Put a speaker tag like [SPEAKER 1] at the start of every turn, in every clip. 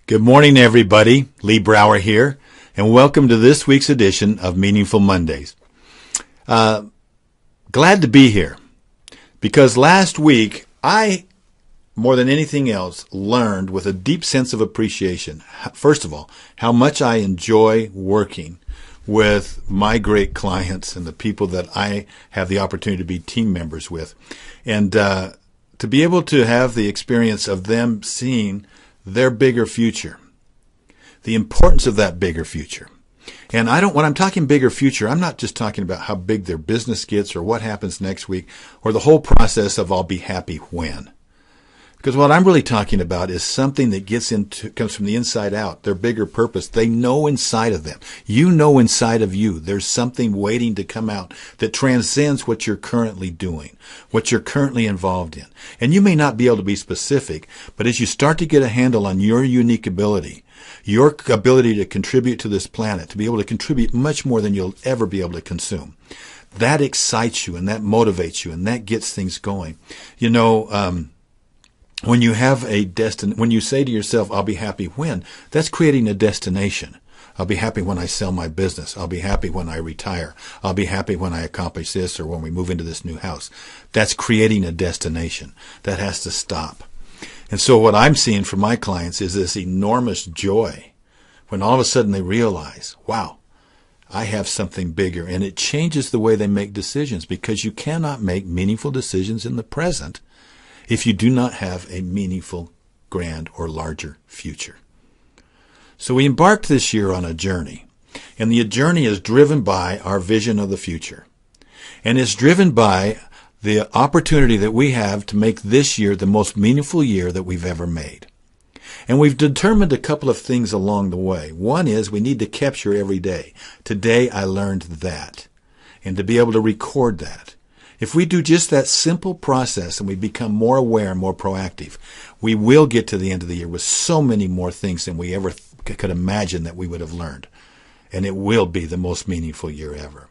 [SPEAKER 1] Good morning, everybody. Lee Brower here, and welcome to this week's edition of Meaningful Mondays. Glad to be here, because last week I, more than anything else, learned with a deep sense of appreciation, first of all, how much I enjoy working with my great clients and the people that I have the opportunity to be team members with, and to be able to have the experience of them seeing their bigger future, the importance of that bigger future. And when I'm talking bigger future, I'm not just talking about how big their business gets or what happens next week or the whole process of I'll be happy when. Because what I'm really talking about is something that comes from the inside out, their bigger purpose. They know inside of them. You know inside of you there's something waiting to come out that transcends what you're currently doing, what you're currently involved in. And you may not be able to be specific, but as you start to get a handle on your unique ability, your ability to contribute to this planet, to be able to contribute much more than you'll ever be able to consume, that excites you and that motivates you and that gets things going. When you have when you say to yourself, I'll be happy when, that's creating a destination. I'll be happy when I sell my business. I'll be happy when I retire. I'll be happy when I accomplish this or when we move into this new house. That's creating a destination. That has to stop. And so what I'm seeing from my clients is this enormous joy when all of a sudden they realize, wow, I have something bigger. And it changes the way they make decisions, because you cannot make meaningful decisions in the present if you do not have a meaningful, grand, or larger future. So we embarked this year on a journey, and the journey is driven by our vision of the future. And it's driven by the opportunity that we have to make this year the most meaningful year that we've ever made. And we've determined a couple of things along the way. One is we need to capture every day. Today I learned that, and to be able to record that. If we do just that simple process and we become more aware and more proactive, we will get to the end of the year with so many more things than we ever could imagine that we would have learned. And it will be the most meaningful year ever.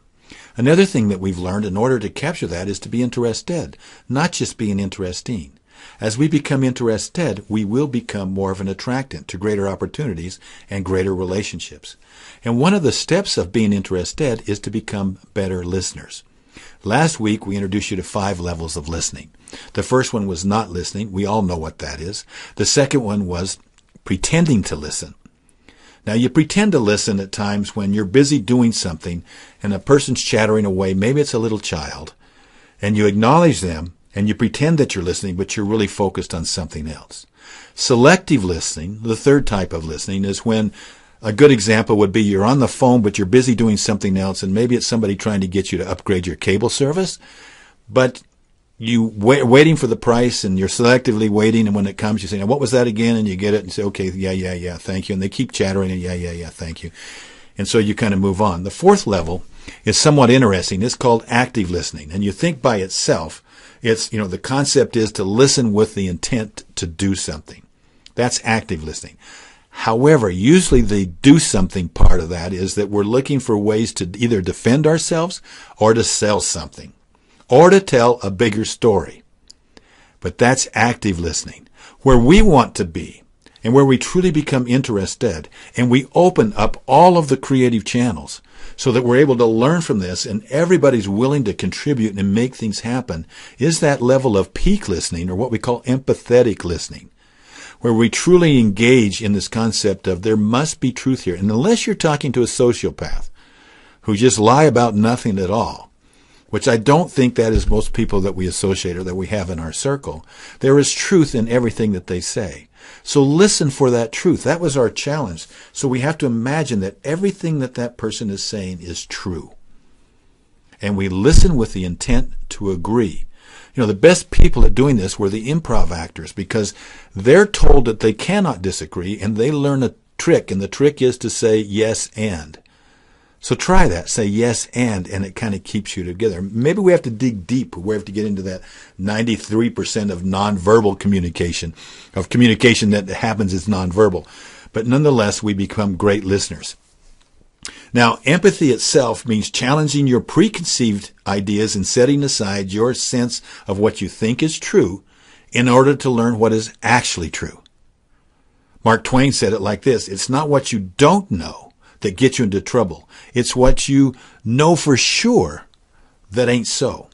[SPEAKER 1] Another thing that we've learned in order to capture that is to be interested, not just being interesting. As we become interested, we will become more of an attractant to greater opportunities and greater relationships. And one of the steps of being interested is to become better listeners. Last week, we introduced you to 5 levels of listening. The first one was not listening. We all know what that is. The second one was pretending to listen. Now, you pretend to listen at times when you're busy doing something and a person's chattering away. Maybe it's a little child. And you acknowledge them and you pretend that you're listening, but you're really focused on something else. Selective listening, the third type of listening, is when a good example would be you're on the phone, but you're busy doing something else, and maybe it's somebody trying to get you to upgrade your cable service, but you waiting for the price, and you're selectively waiting, and when it comes, you say, now, what was that again? And you get it, and say, okay, yeah, thank you. And they keep chattering, and yeah, thank you. And so you kind of move on. The fourth level is somewhat interesting. It's called active listening. And you think by itself, the concept is to listen with the intent to do something. That's active listening. However, usually the do something part of that is that we're looking for ways to either defend ourselves or to sell something or to tell a bigger story. But that's active listening, where we want to be and where we truly become interested and we open up all of the creative channels so that we're able to learn from this and everybody's willing to contribute and make things happen, is that level of peak listening, or what we call empathetic listening, where we truly engage in this concept of there must be truth here. And unless you're talking to a sociopath who just lie about nothing at all, which I don't think that is most people that we associate or that we have in our circle, there is truth in everything that they say. So listen for that truth. That was our challenge. So we have to imagine that everything that person is saying is true. And we listen with the intent to agree. The best people at doing this were the improv actors, because they're told that they cannot disagree, and they learn a trick, and the trick is to say yes and. So try that. Say yes and it kind of keeps you together. Maybe we have to dig deep. We have to get into that 93% of nonverbal communication, of communication that happens is nonverbal. But nonetheless, we become great listeners. Now, empathy itself means challenging your preconceived ideas and setting aside your sense of what you think is true in order to learn what is actually true. Mark Twain said it like this: it's not what you don't know that gets you into trouble. It's what you know for sure that ain't so.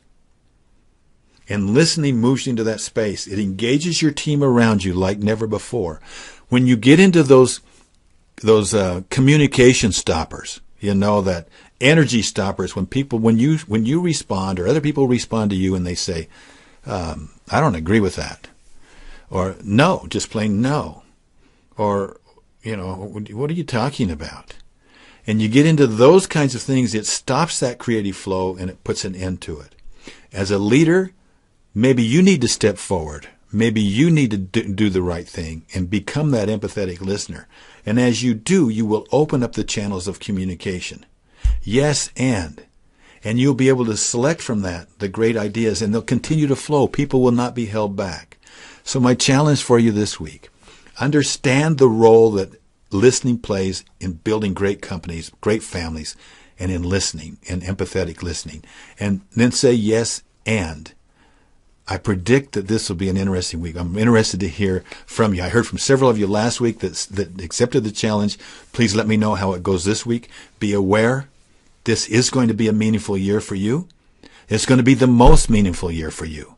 [SPEAKER 1] And listening moves you into that space. It engages your team around you like never before. When you get into those communication stoppers, that energy stoppers, when you respond or other people respond to you and they say, I don't agree with that, or no, just plain no, or what are you talking about? And you get into those kinds of things, it stops that creative flow and it puts an end to it. As a leader, maybe you need to step forward. Maybe you need to do the right thing and become that empathetic listener. And as you do, you will open up the channels of communication. Yes, and you'll be able to select from that the great ideas, and they'll continue to flow. People will not be held back. So my challenge for you this week: understand the role that listening plays in building great companies, great families, and in listening, in empathetic listening. And then say yes, and. I predict that this will be an interesting week. I'm interested to hear from you. I heard from several of you last week that accepted the challenge. Please let me know how it goes this week. Be aware, this is going to be a meaningful year for you. It's going to be the most meaningful year for you.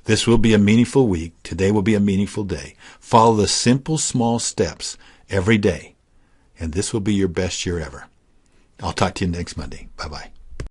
[SPEAKER 1] This will be a meaningful week. Today will be a meaningful day. Follow the simple, small steps every day, and this will be your best year ever. I'll talk to you next Monday. Bye-bye.